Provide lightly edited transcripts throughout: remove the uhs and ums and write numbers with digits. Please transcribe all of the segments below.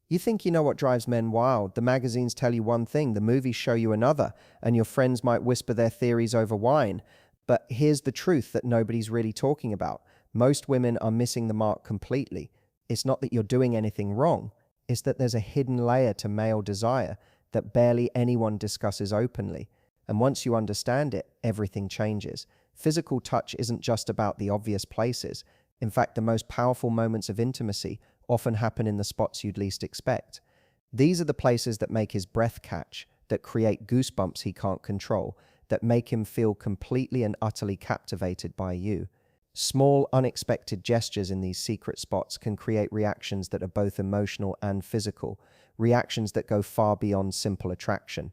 You think you know what drives men wild. The magazines tell you one thing, the movies show you another, and your friends might whisper their theories over wine. But here's the truth that nobody's really talking about. Most women are missing the mark completely. It's not that you're doing anything wrong, it's that there's a hidden layer to male desire that barely anyone discusses openly. And once you understand it, everything changes. Physical touch isn't just about the obvious places. In fact, the most powerful moments of intimacy often happen in the spots you'd least expect. These are the places that make his breath catch, that create goosebumps he can't control, that make him feel completely and utterly captivated by you. Small, unexpected gestures in these secret spots can create reactions that are both emotional and physical, reactions that go far beyond simple attraction.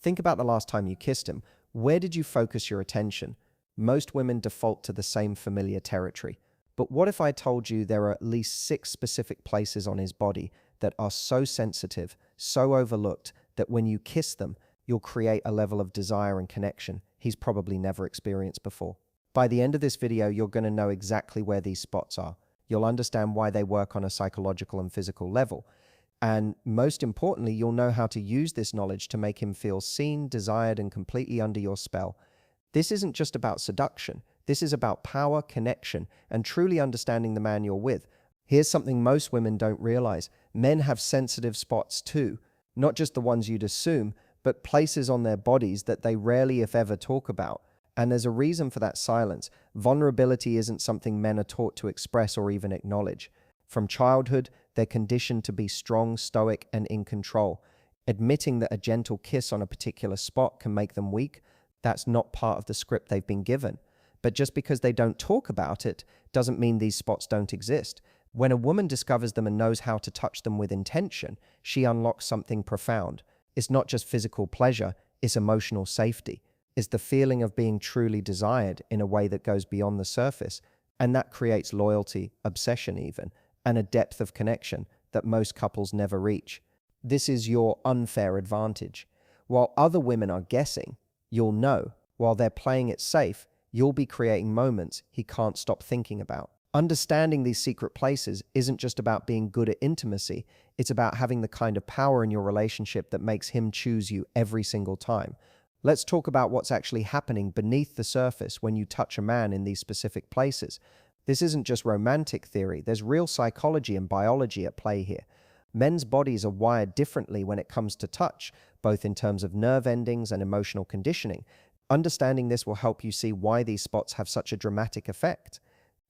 Think about the last time you kissed him. Where did you focus your attention? Most women default to the same familiar territory. But what if I told you there are at least 6 specific places on his body that are so sensitive, so overlooked, that when you kiss them, you'll create a level of desire and connection he's probably never experienced before? By the end of this video, you're going to know exactly where these spots are. You'll understand why they work on a psychological and physical level. And most importantly, you'll know how to use this knowledge to make him feel seen, desired, and completely under your spell. This isn't just about seduction. This is about power, connection, and truly understanding the man you're with. Here's something most women don't realize. Men have sensitive spots too. Not just the ones you'd assume, but places on their bodies that they rarely, if ever, talk about. And there's a reason for that silence. Vulnerability isn't something men are taught to express or even acknowledge. From childhood, they're conditioned to be strong, stoic, and in control. Admitting that a gentle kiss on a particular spot can make them weak, that's not part of the script they've been given. But just because they don't talk about it doesn't mean these spots don't exist. When a woman discovers them and knows how to touch them with intention, she unlocks something profound. It's not just physical pleasure, it's emotional safety. It's the feeling of being truly desired in a way that goes beyond the surface, and that creates loyalty, obsession even, and a depth of connection that most couples never reach. This is your unfair advantage. While other women are guessing, you'll know. While they're playing it safe, you'll be creating moments he can't stop thinking about. Understanding these secret places isn't just about being good at intimacy, it's about having the kind of power in your relationship that makes him choose you every single time. Let's talk about what's actually happening beneath the surface when you touch a man in these specific places. This isn't just romantic theory, there's real psychology and biology at play here. Men's bodies are wired differently when it comes to touch, both in terms of nerve endings and emotional conditioning. Understanding this will help you see why these spots have such a dramatic effect.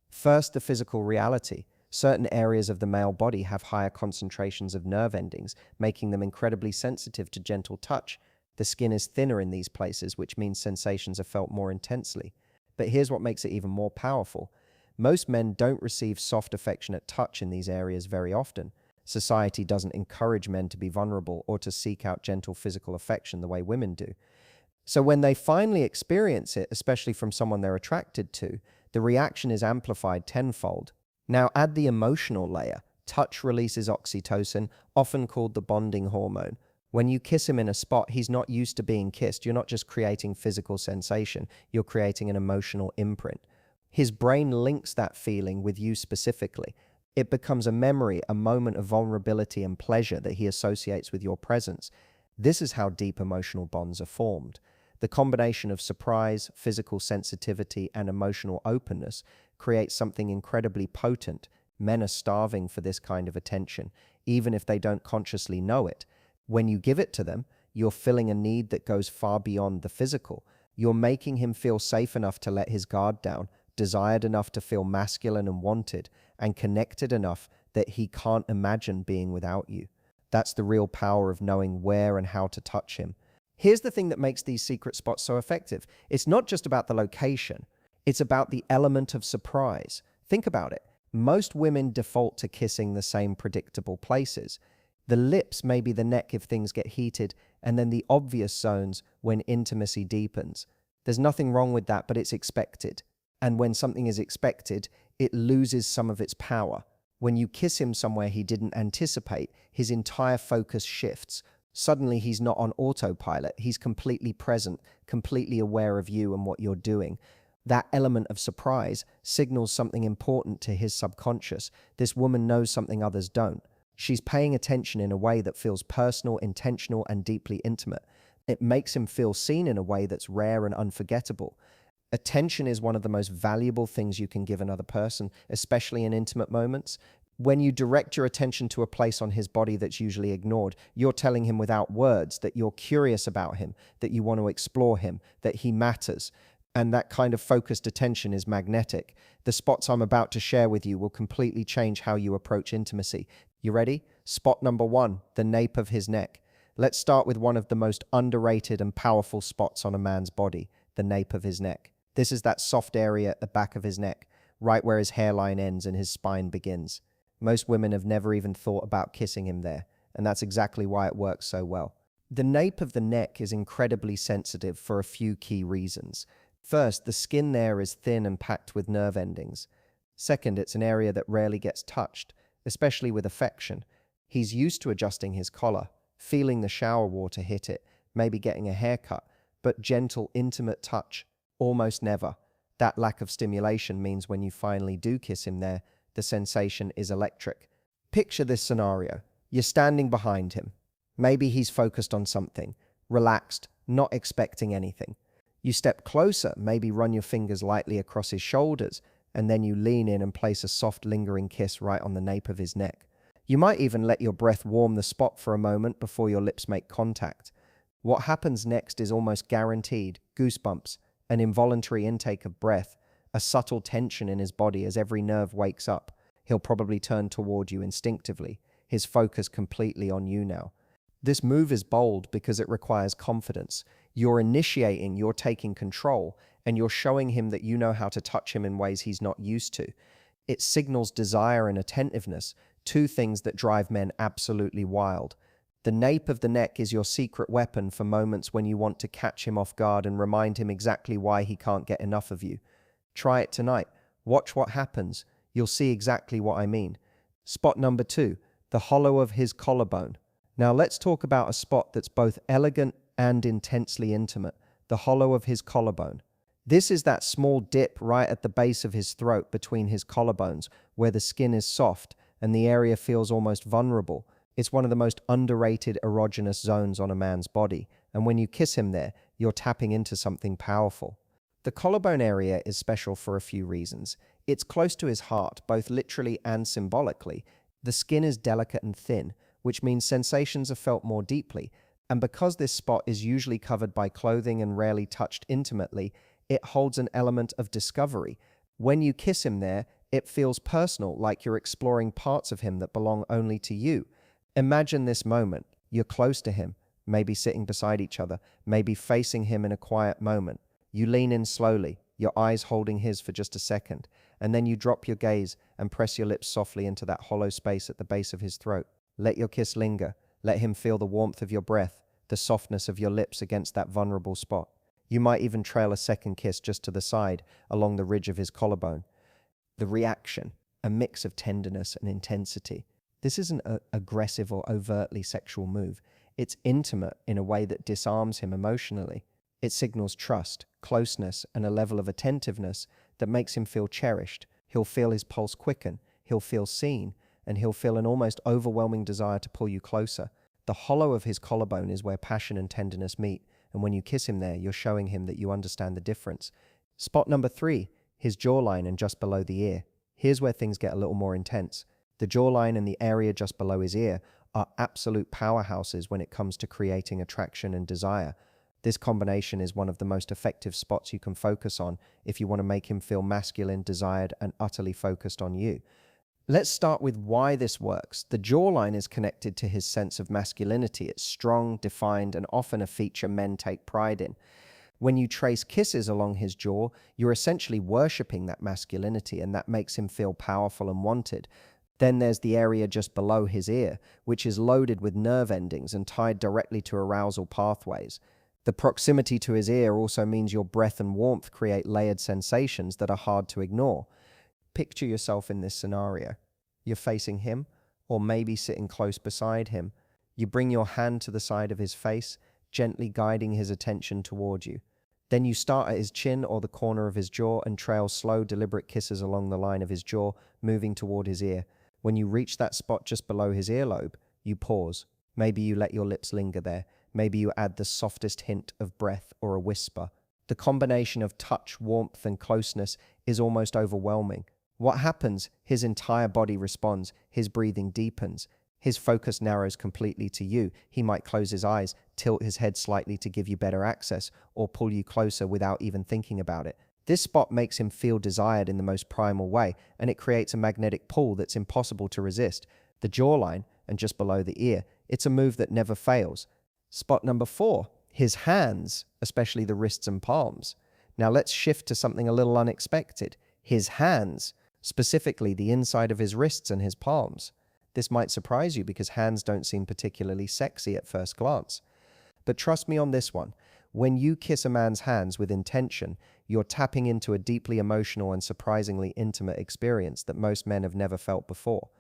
First, the physical reality. Certain areas of the male body have higher concentrations of nerve endings, making them incredibly sensitive to gentle touch. The skin is thinner in these places, which means sensations are felt more intensely. But here's what makes it even more powerful. Most men don't receive soft, affectionate touch in these areas very often. Society doesn't encourage men to be vulnerable or to seek out gentle physical affection the way women do. So when they finally experience it, especially from someone they're attracted to, the reaction is amplified tenfold. Now add the emotional layer. Touch releases oxytocin, often called the bonding hormone. When you kiss him in a spot he's not used to being kissed, you're not just creating physical sensation, you're creating an emotional imprint. His brain links that feeling with you specifically. It becomes a memory, a moment of vulnerability and pleasure that he associates with your presence. This is how deep emotional bonds are formed. The combination of surprise, physical sensitivity, and emotional openness creates something incredibly potent. Men are starving for this kind of attention, even if they don't consciously know it. When you give it to them, you're filling a need that goes far beyond the physical. You're making him feel safe enough to let his guard down, desired enough to feel masculine and wanted, and connected enough that he can't imagine being without you. That's the real power of knowing where and how to touch him. Here's the thing that makes these secret spots so effective. It's not just about the location. It's about the element of surprise. Think about it. Most women default to kissing the same predictable places. The lips may be the neck if things get heated, and then the obvious zones when intimacy deepens. There's nothing wrong with that, but it's expected. And when something is expected, it loses some of its power. When you kiss him somewhere he didn't anticipate, his entire focus shifts. Suddenly he's not on autopilot, he's completely present, completely aware of you and what you're doing. That element of surprise signals something important to his subconscious. This woman knows something others don't. She's paying attention in a way that feels personal, intentional, and deeply intimate. It makes him feel seen in a way that's rare and unforgettable. Attention is one of the most valuable things you can give another person, especially in intimate moments. When you direct your attention to a place on his body that's usually ignored, you're telling him without words that you're curious about him, that you want to explore him, that he matters. And that kind of focused attention is magnetic. The spots I'm about to share with you will completely change how you approach intimacy. You ready? Spot number 1, the nape of his neck. Let's start with one of the most underrated and powerful spots on a man's body, the nape of his neck. This is that soft area at the back of his neck, right where his hairline ends and his spine begins. Most women have never even thought about kissing him there, and that's exactly why it works so well. The nape of the neck is incredibly sensitive for a few key reasons. First, the skin there is thin and packed with nerve endings. Second, it's an area that rarely gets touched, especially with affection. He's used to adjusting his collar, feeling the shower water hit it, maybe getting a haircut, but gentle, intimate touch, almost never. That lack of stimulation means when you finally do kiss him there, the sensation is electric. Picture this scenario. You're standing behind him. Maybe he's focused on something, relaxed, not expecting anything. You step closer, maybe run your fingers lightly across his shoulders, and then you lean in and place a soft, lingering kiss right on the nape of his neck. You might even let your breath warm the spot for a moment before your lips make contact. What happens next is almost guaranteed goosebumps, an involuntary intake of breath, a subtle tension in his body as every nerve wakes up. He'll probably turn toward you instinctively, his focus completely on you now. This move is bold because it requires confidence. You're initiating, you're taking control, and you're showing him that you know how to touch him in ways he's not used to. It signals desire and attentiveness, two things that drive men absolutely wild. The nape of the neck is your secret weapon for moments when you want to catch him off guard and remind him exactly why he can't get enough of you. Try it tonight. Watch what happens. You'll see exactly what I mean. Spot number 2, the hollow of his collarbone. Now let's talk about a spot that's both elegant and intensely intimate, the hollow of his collarbone. This is that small dip right at the base of his throat between his collarbones, where the skin is soft and the area feels almost vulnerable. It's one of the most underrated erogenous zones on a man's body, and when you kiss him there, you're tapping into something powerful. The collarbone area is special for a few reasons. It's close to his heart, both literally and symbolically. The skin is delicate and thin, which means sensations are felt more deeply, and because this spot is usually covered by clothing and rarely touched intimately, it holds an element of discovery. When you kiss him there, it feels personal, like you're exploring parts of him that belong only to you. Imagine this moment. You're close to him, maybe sitting beside each other, maybe facing him in a quiet moment. You lean in slowly, your eyes holding his for just a second, and then you drop your gaze and press your lips softly into that hollow space at the base of his throat. Let your kiss linger. Let him feel the warmth of your breath, the softness of your lips against that vulnerable spot. You might even trail a second kiss just to the side, along the ridge of his collarbone. The reaction, a mix of tenderness and intensity. This isn't an aggressive or overtly sexual move. It's intimate in a way that disarms him emotionally. It signals trust, closeness, and a level of attentiveness that makes him feel cherished. He'll feel his pulse quicken, he'll feel seen, and he'll feel an almost overwhelming desire to pull you closer. The hollow of his collarbone is where passion and tenderness meet, and when you kiss him there, you're showing him that you understand the difference. Spot number 3, his jawline and just below the ear. Here's where things get a little more intense. The jawline and the area just below his ear are absolute powerhouses when it comes to creating attraction and desire. This combination is one of the most effective spots you can focus on if you want to make him feel masculine, desired, and utterly focused on you. Let's start with why this works. The jawline is connected to his sense of masculinity. It's strong, defined, and often a feature men take pride in. When you trace kisses along his jaw, you're essentially worshipping that masculinity, and that makes him feel powerful and wanted. Then there's the area just below his ear, which is loaded with nerve endings and tied directly to arousal pathways. The proximity to his ear also means your breath and warmth create layered sensations that are hard to ignore. Picture yourself in this scenario. You're facing him, or maybe sitting close beside him. You bring your hand to the side of his face, gently guiding his attention toward you. Then you start at his chin or the corner of his jaw and trail slow, deliberate kisses along the line of his jaw, moving toward his ear. When you reach that spot just below his earlobe, you pause. Maybe you let your lips linger there. Maybe you add the softest hint of breath or a whisper. The combination of touch, warmth, and closeness is almost overwhelming. What happens? His entire body responds. His breathing deepens. His focus narrows completely to you. He might close his eyes, tilt his head slightly to give you better access, or pull you closer without even thinking about it. This spot makes him feel desired in the most primal way, and it creates a magnetic pull that's impossible to resist. The jawline, and just below the ear, it's a move that never fails. Spot number 4, his hands, especially the wrists and palms. Now let's shift to something a little unexpected. His hands, specifically the inside of his wrists and his palms. This might surprise you because hands don't seem particularly sexy at first glance. But trust me on this one. When you kiss a man's hands with intention, you're tapping into a deeply emotional and surprisingly intimate experience that most men have never felt before.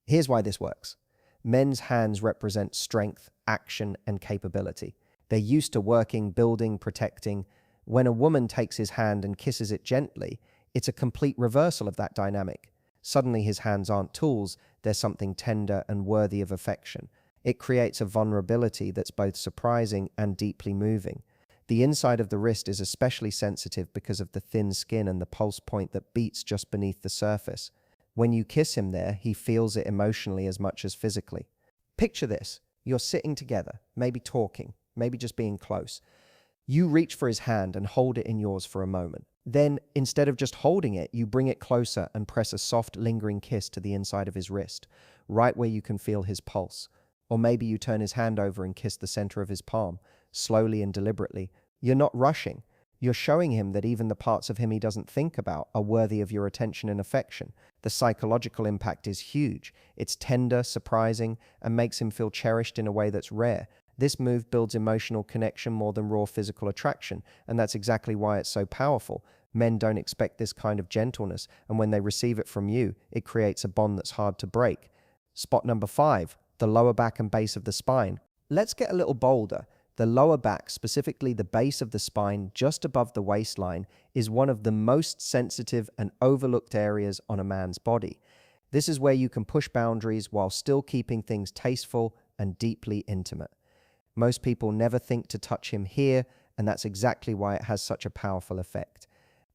Here's why this works. Men's hands represent strength, action, and capability. They're used to working, building, protecting. When a woman takes his hand and kisses it gently, it's a complete reversal of that dynamic. Suddenly his hands aren't tools, they're something tender and worthy of affection. It creates a vulnerability that's both surprising and deeply moving. The inside of the wrist is especially sensitive because of the thin skin and the pulse point that beats just beneath the surface. When you kiss him there, he feels it emotionally as much as physically. Picture this. You're sitting together, maybe talking, maybe just being close. You reach for his hand and hold it in yours for a moment. Then, instead of just holding it, you bring it closer and press a soft, lingering kiss to the inside of his wrist, right where you can feel his pulse. Or maybe you turn his hand over and kiss the center of his palm, slowly and deliberately. You're not rushing. You're showing him that even the parts of him he doesn't think about are worthy of your attention and affection. The psychological impact is huge. It's tender, surprising, and makes him feel cherished in a way that's rare. This move builds emotional connection more than raw physical attraction, and that's exactly why it's so powerful. Men don't expect this kind of gentleness, and when they receive it from you, it creates a bond that's hard to break. Spot number 5, the lower back and base of the spine. Let's get a little bolder. The lower back, specifically the base of the spine just above the waistline, is one of the most sensitive and overlooked areas on a man's body. This is where you can push boundaries while still keeping things tasteful and deeply intimate. Most people never think to touch him here, and that's exactly why it has such a powerful effect.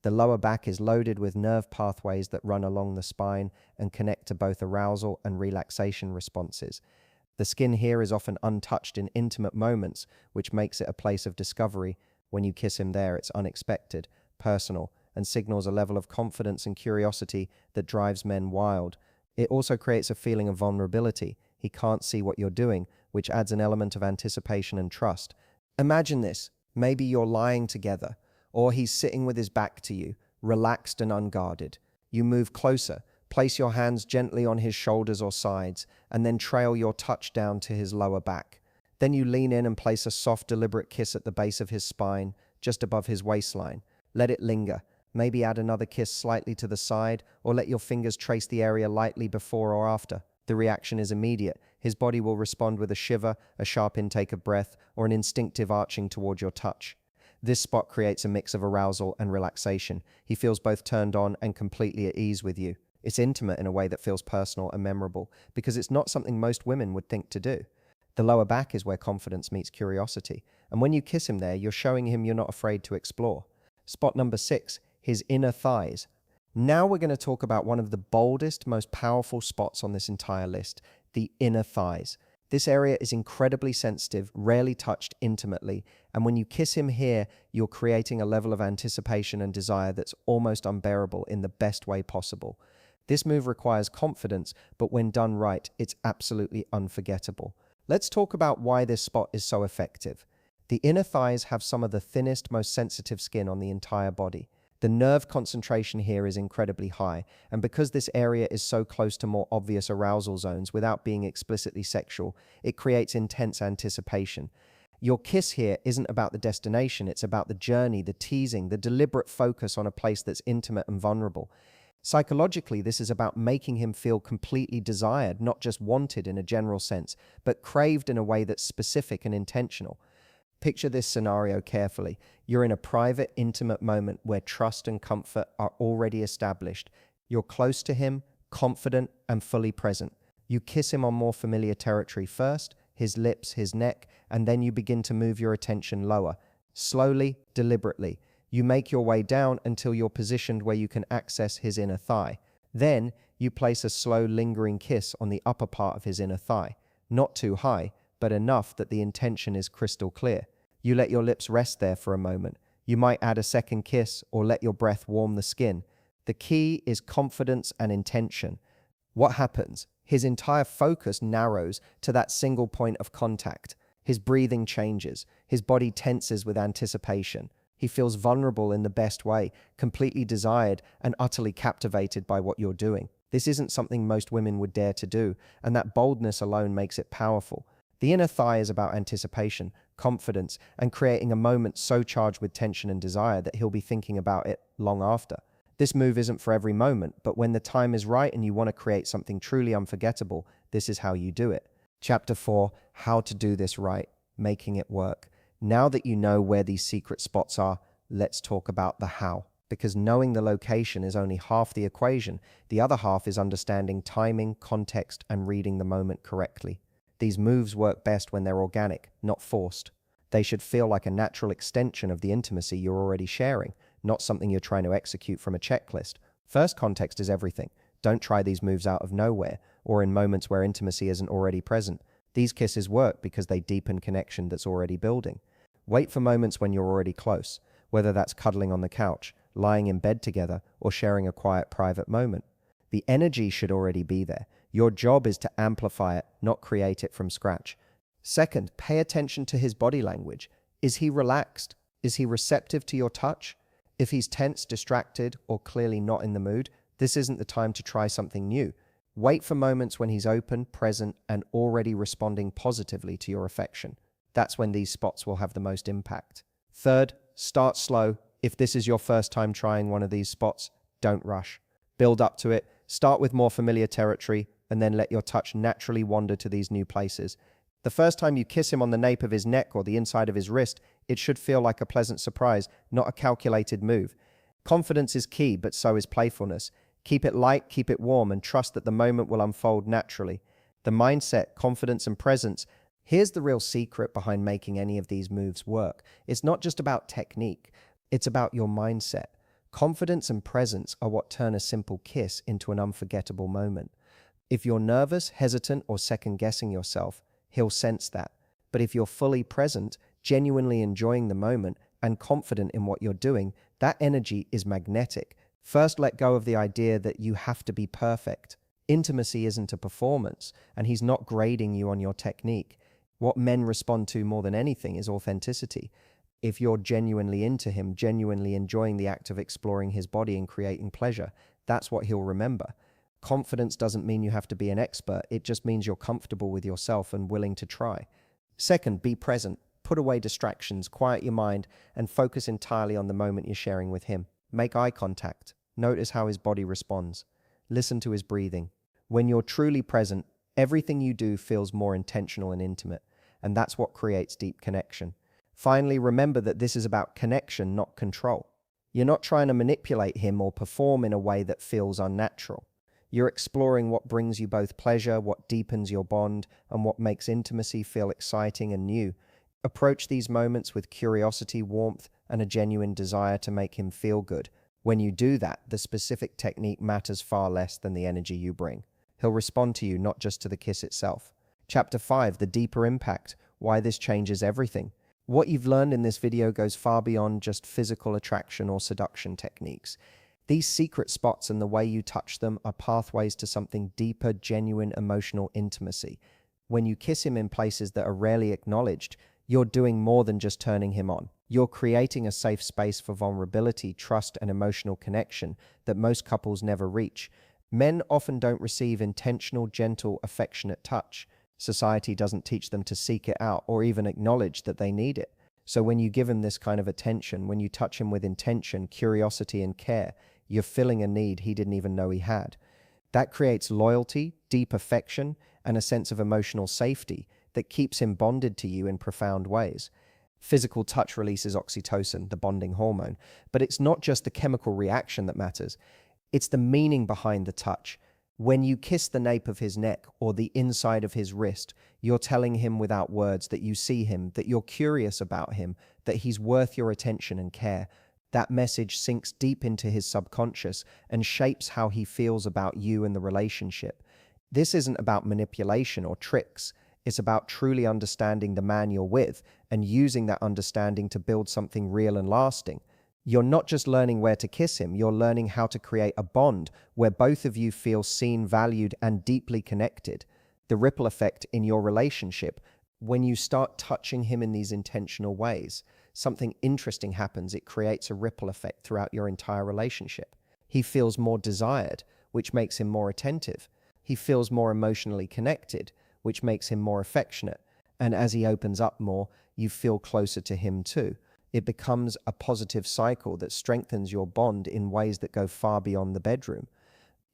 The lower back is loaded with nerve pathways that run along the spine and connect to both arousal and relaxation responses. The skin here is often untouched in intimate moments, which makes it a place of discovery. When you kiss him there, it's unexpected, personal, and signals a level of confidence and curiosity that drives men wild. It also creates a feeling of vulnerability. He can't see what you're doing, which adds an element of anticipation and trust. Imagine this. Maybe you're lying together, or he's sitting with his back to you, relaxed and unguarded. You move closer, place your hands gently on his shoulders or sides, and then trail your touch down to his lower back. Then you lean in and place a soft, deliberate kiss at the base of his spine, just above his waistline. Let it linger. Maybe add another kiss slightly to the side, or let your fingers trace the area lightly before or after. The reaction is immediate. His body will respond with a shiver, a sharp intake of breath, or an instinctive arching toward your touch. This spot creates a mix of arousal and relaxation. He feels both turned on and completely at ease with you. It's intimate in a way that feels personal and memorable, because it's not something most women would think to do. The lower back is where confidence meets curiosity, and when you kiss him there, you're showing him you're not afraid to explore. Spot number 6, his inner thighs. Now we're going to talk about one of the boldest, most powerful spots on this entire list, the inner thighs. This area is incredibly sensitive, rarely touched intimately, and when you kiss him here, you're creating a level of anticipation and desire that's almost unbearable in the best way possible. This move requires confidence, but when done right, it's absolutely unforgettable. Let's talk about why this spot is so effective. The inner thighs have some of the thinnest, most sensitive skin on the entire body. The nerve concentration here is incredibly high, and because this area is so close to more obvious arousal zones without being explicitly sexual, it creates intense anticipation. Your kiss here isn't about the destination, it's about the journey, the teasing, the deliberate focus on a place that's intimate and vulnerable. Psychologically, this is about making him feel completely desired, not just wanted in a general sense, but craved in a way that's specific and intentional. Picture this scenario carefully. You're in a private, intimate moment where trust and comfort are already established. You're close to him, confident and fully present. You kiss him on more familiar territory first, his lips, his neck, and then you begin to move your attention lower. Slowly, deliberately. You make your way down until you're positioned where you can access his inner thigh. Then, you place a slow, lingering kiss on the upper part of his inner thigh. Not too high, but enough that the intention is crystal clear. You let your lips rest there for a moment. You might add a second kiss or let your breath warm the skin. The key is confidence and intention. What happens? His entire focus narrows to that single point of contact. His breathing changes. His body tenses with anticipation. He feels vulnerable in the best way, completely desired and utterly captivated by what you're doing. This isn't something most women would dare to do, and that boldness alone makes it powerful. The inner thigh is about anticipation, confidence, and creating a moment so charged with tension and desire that he'll be thinking about it long after. This move isn't for every moment, but when the time is right and you want to create something truly unforgettable, this is how you do it. Chapter 4, How to Do This Right, Making It Work. Now that you know where these secret spots are, let's talk about the how. Because knowing the location is only half the equation. The other half is understanding timing, context, and reading the moment correctly. These moves work best when they're organic, not forced. They should feel like a natural extension of the intimacy you're already sharing, not something you're trying to execute from a checklist. First, context is everything. Don't try these moves out of nowhere, or in moments where intimacy isn't already present. These kisses work because they deepen connection that's already building. Wait for moments when you're already close, whether that's cuddling on the couch, lying in bed together, or sharing a quiet private moment. The energy should already be there. Your job is to amplify it, not create it from scratch. Second, pay attention to his body language. Is he relaxed? Is he receptive to your touch? If he's tense, distracted, or clearly not in the mood, this isn't the time to try something new. Wait for moments when he's open, present, and already responding positively to your affection. That's when these spots will have the most impact. Third, start slow. If this is your first time trying one of these spots, don't rush. Build up to it. Start with more familiar territory, and then let your touch naturally wander to these new places. The first time you kiss him on the nape of his neck or the inside of his wrist, it should feel like a pleasant surprise, not a calculated move. Confidence is key, but so is playfulness. Keep it light, keep it warm, and trust that the moment will unfold naturally. The mindset, confidence, and presence. Here's the real secret behind making any of these moves work. It's not just about technique. It's about your mindset. Confidence and presence are what turn a simple kiss into an unforgettable moment. If you're nervous, hesitant, or second-guessing yourself, he'll sense that. But if you're fully present, genuinely enjoying the moment, and confident in what you're doing, that energy is magnetic. First, let go of the idea that you have to be perfect. Intimacy isn't a performance, and he's not grading you on your technique. What men respond to more than anything is authenticity. If you're genuinely into him, genuinely enjoying the act of exploring his body and creating pleasure, that's what he'll remember. Confidence doesn't mean you have to be an expert. It just means you're comfortable with yourself and willing to try. Second, be present. Put away distractions, quiet your mind, and focus entirely on the moment you're sharing with him. Make eye contact. Notice how his body responds. Listen to his breathing. When you're truly present, everything you do feels more intentional and intimate, and that's what creates deep connection. Finally, remember that this is about connection, not control. You're not trying to manipulate him or perform in a way that feels unnatural. You're exploring what brings you both pleasure, what deepens your bond, and what makes intimacy feel exciting and new. Approach these moments with curiosity, warmth, and a genuine desire to make him feel good. When you do that, the specific technique matters far less than the energy you bring. He'll respond to you, not just to the kiss itself. Chapter 5, the deeper impact, why this changes everything. What you've learned in this video goes far beyond just physical attraction or seduction techniques. These secret spots and the way you touch them are pathways to something deeper, genuine, emotional intimacy. When you kiss him in places that are rarely acknowledged, you're doing more than just turning him on. You're creating a safe space for vulnerability, trust, and emotional connection that most couples never reach. Men often don't receive intentional, gentle, affectionate touch. Society doesn't teach them to seek it out or even acknowledge that they need it. So when you give him this kind of attention, when you touch him with intention, curiosity, and care, you're filling a need he didn't even know he had. That creates loyalty, deep affection, and a sense of emotional safety that keeps him bonded to you in profound ways. Physical touch releases oxytocin, the bonding hormone, but it's not just the chemical reaction that matters. It's the meaning behind the touch. When you kiss the nape of his neck or the inside of his wrist, you're telling him without words that you see him, that you're curious about him, that he's worth your attention and care. That message sinks deep into his subconscious and shapes how he feels about you and the relationship. This isn't about manipulation or tricks. It's about truly understanding the man you're with and using that understanding to build something real and lasting. You're not just learning where to kiss him, you're learning how to create a bond where both of you feel seen, valued, and deeply connected. The ripple effect in your relationship, when you start touching him in these intentional ways, something interesting happens. It creates a ripple effect throughout your entire relationship. He feels more desired, which makes him more attentive. He feels more emotionally connected, which makes him more affectionate. And as he opens up more, you feel closer to him too. It becomes a positive cycle that strengthens your bond in ways that go far beyond the bedroom.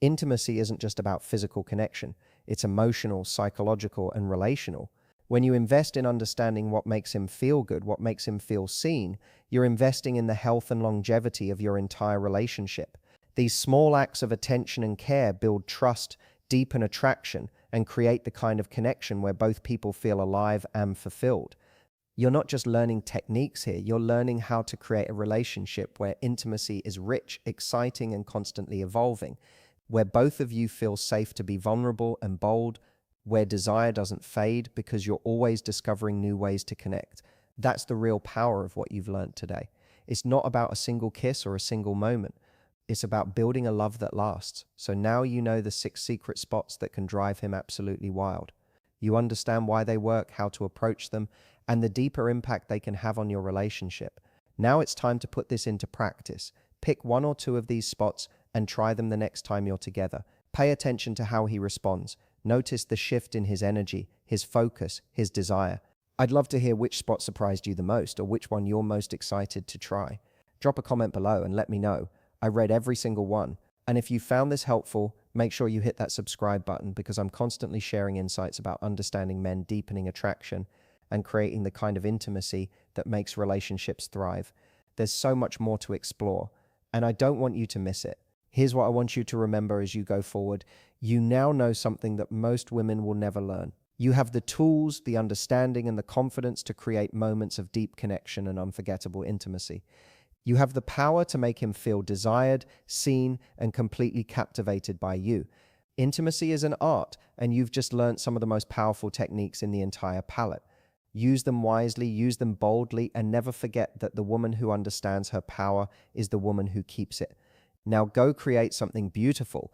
Intimacy isn't just about physical connection. It's emotional, psychological, and relational. When you invest in understanding what makes him feel good, what makes him feel seen, you're investing in the health and longevity of your entire relationship. These small acts of attention and care build trust, deepen attraction, and create the kind of connection where both people feel alive and fulfilled. You're not just learning techniques here, you're learning how to create a relationship where intimacy is rich, exciting, and constantly evolving, where both of you feel safe to be vulnerable and bold, where desire doesn't fade because you're always discovering new ways to connect. That's the real power of what you've learned today. It's not about a single kiss or a single moment. It's about building a love that lasts. So now you know the 6 secret spots that can drive him absolutely wild. You understand why they work, how to approach them, and the deeper impact they can have on your relationship. Now it's time to put this into practice. Pick 1 or 2 of these spots and try them the next time you're together. Pay attention to how he responds. Notice the shift in his energy, his focus, his desire. I'd love to hear which spot surprised you the most or which one you're most excited to try. Drop a comment below and let me know. I read every single one. And if you found this helpful, make sure you hit that subscribe button because I'm constantly sharing insights about understanding men, deepening attraction, and creating the kind of intimacy that makes relationships thrive. There's so much more to explore, and I don't want you to miss it. Here's what I want you to remember as you go forward. You now know something that most women will never learn. You have the tools, the understanding, and the confidence to create moments of deep connection and unforgettable intimacy. You have the power to make him feel desired, seen, and completely captivated by you. Intimacy is an art, and you've just learned some of the most powerful techniques in the entire palette. Use them wisely, use them boldly, and never forget that the woman who understands her power is the woman who keeps it. Now go create something beautiful,